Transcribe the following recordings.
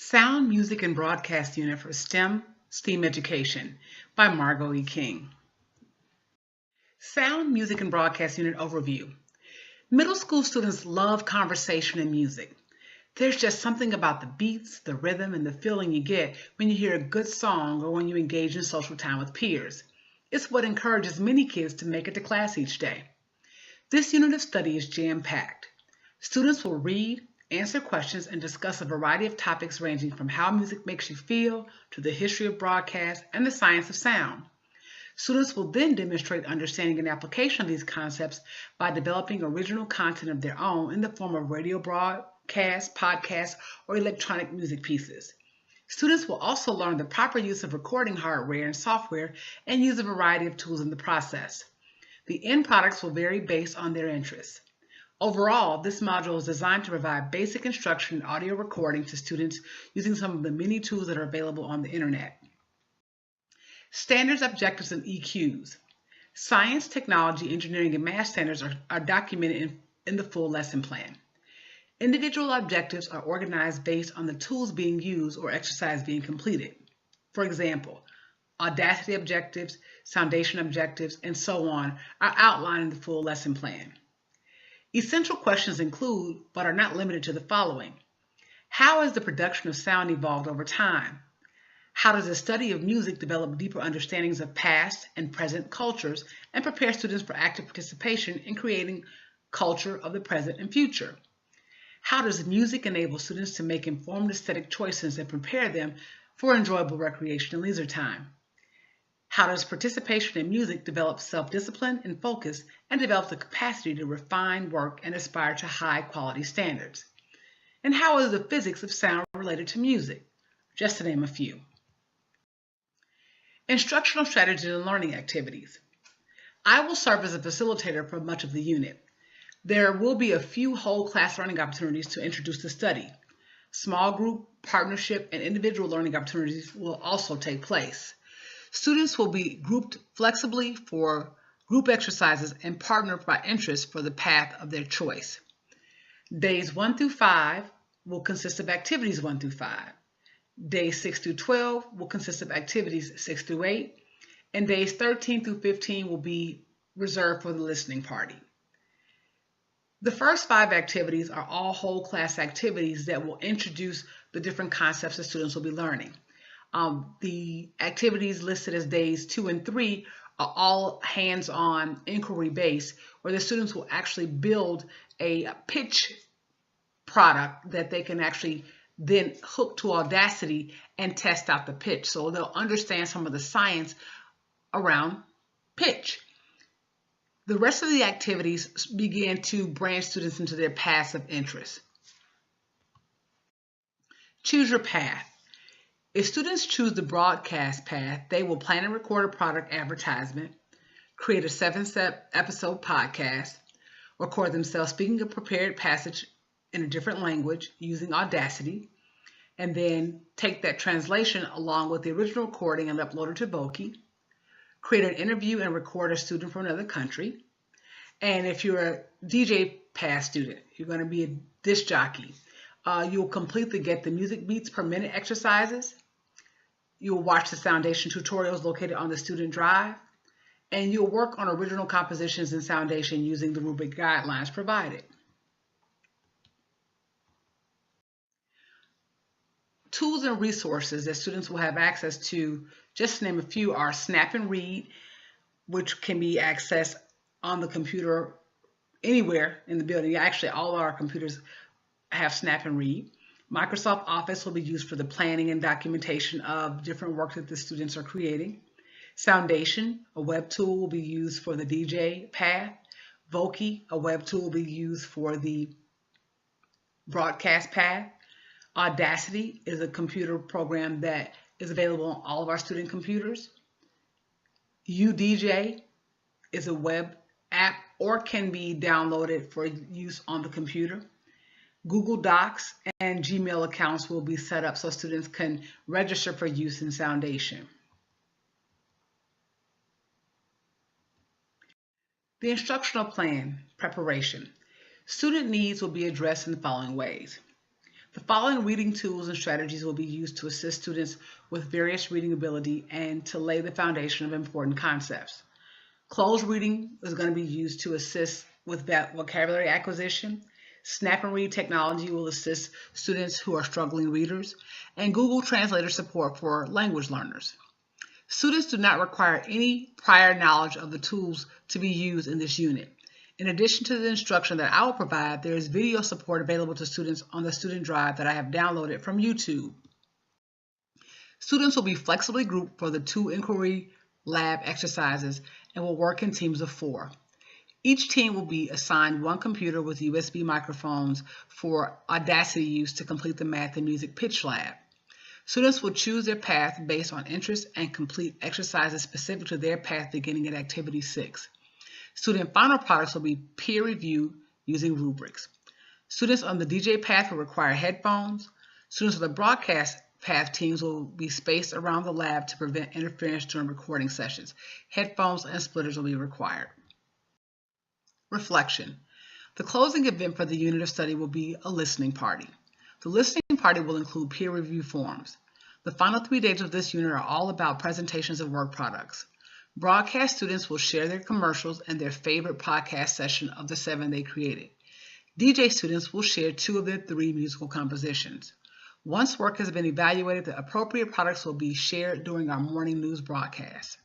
Sound, Music, and Broadcast Unit for STEM Education by Margo E. King. Sound, Music, and Broadcast Unit Overview. Middle school students love conversation and music. There's just something about the beats, the rhythm, and the feeling you get when you hear a good song or when you engage in social time with peers. It's what encourages many kids to make it to class each day. This unit of study is jam-packed. Students will read, answer questions, and discuss a variety of topics ranging from how music makes you feel to the history of broadcast and the science of sound. Students will then demonstrate understanding and application of these concepts by developing original content of their own in the form of radio broadcasts, podcasts, or electronic music pieces. Students will also learn the proper use of recording hardware and software and use a variety of tools in the process. The end products will vary based on their interests. Overall, this module is designed to provide basic instruction in audio recording to students using some of the many tools that are available on the internet. Standards, objectives, and EQs. Science, technology, engineering, and math standards are documented in the full lesson plan. Individual objectives are organized based on the tools being used or exercise being completed. For example, Audacity objectives, Soundation objectives, and so on are outlined in the full lesson plan. Essential questions include, but are not limited to, the following. How has the production of sound evolved over time? How does the study of music develop deeper understandings of past and present cultures and prepare students for active participation in creating culture of the present and future? How does music enable students to make informed aesthetic choices and prepare them for enjoyable recreation and leisure time? How does participation in music develop self-discipline and focus and develop the capacity to refine work and aspire to high-quality standards? And how is the physics of sound related to music? Just to name a few. Instructional strategies and learning activities. I will serve as a facilitator for much of the unit. There will be a few whole class learning opportunities to introduce the study. Small group, partnership, and individual learning opportunities will also take place. Students will be grouped flexibly for group exercises and partnered by interest for the path of their choice. Days 1 through 5 will consist of activities 1 through 5. Days 6 through 12 will consist of activities 6 through 8. And days 13 through 15 will be reserved for the listening party. The first 5 activities are all whole class activities that will introduce the different concepts that students will be learning. The activities listed as days 2 and 3 are all hands-on inquiry-based, where the students will actually build a pitch product that they can actually then hook to Audacity and test out the pitch. So they'll understand some of the science around pitch. The rest of the activities begin to branch students into their paths of interest. Choose your path. If students choose the broadcast path, they will plan and record a product advertisement, create a 7-episode podcast, record themselves speaking a prepared passage in a different language using Audacity, and then take that translation along with the original recording and upload it to Voki, create an interview and record a student from another country. And if you're a DJ path student, you're going to be a disc jockey. You'll complete the Get the Music Beats per Minute exercises. You'll watch the Soundation tutorials located on the student drive. And you'll work on original compositions in Soundation using the rubric guidelines provided. Tools and resources that students will have access to, just to name a few, are Snap and Read, which can be accessed on the computer anywhere in the building. Actually, all of our computers have Snap and Read. Microsoft Office will be used for the planning and documentation of different work that the students are creating. Soundation, a web tool, will be used for the DJ path. Voki, a web tool, will be used for the broadcast path. Audacity is a computer program that is available on all of our student computers. UDJ is a web app or can be downloaded for use on the computer. Google Docs and Gmail accounts will be set up so students can register for use in Soundation. The instructional plan preparation. Student needs will be addressed in the following ways. The following reading tools and strategies will be used to assist students with various reading ability and to lay the foundation of important concepts. Closed reading is going to be used to assist with vocabulary acquisition. Snap and read technology will assist students who are struggling readers, and Google Translator support for language learners. Students do not require any prior knowledge of the tools to be used in this unit. In addition to the instruction that I will provide, there is video support available to students on the student drive that I have downloaded from YouTube. Students will be flexibly grouped for the 2 inquiry lab exercises and will work in teams of 4. Each team will be assigned 1 computer with USB microphones for Audacity use to complete the math and music pitch lab. Students will choose their path based on interest and complete exercises specific to their path beginning at Activity 6. Student final products will be peer reviewed using rubrics. Students on the DJ path will require headphones. Students on the broadcast path teams will be spaced around the lab to prevent interference during recording sessions. Headphones and splitters will be required. Reflection. The closing event for the unit of study will be a listening party. The listening party will include peer review forums. The final 3 days of this unit are all about presentations of work products. Broadcast students will share their commercials and their favorite podcast session of the 7 they created. DJ students will share 2 of their 3 musical compositions. Once work has been evaluated, the appropriate products will be shared during our morning news broadcast.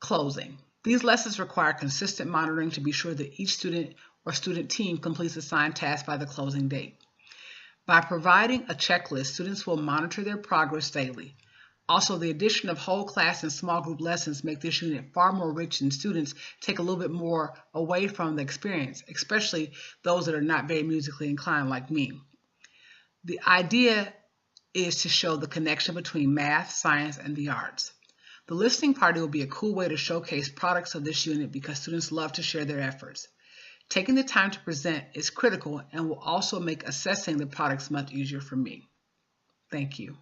Closing. These lessons require consistent monitoring to be sure that each student or student team completes assigned tasks by the closing date. By providing a checklist, students will monitor their progress daily. Also, the addition of whole class and small group lessons make this unit far more rich, and students take a little bit more away from the experience, especially those that are not very musically inclined like me. The idea is to show the connection between math, science, and the arts. The listening party will be a cool way to showcase products of this unit because students love to share their efforts. Taking the time to present is critical and will also make assessing the products much easier for me. Thank you.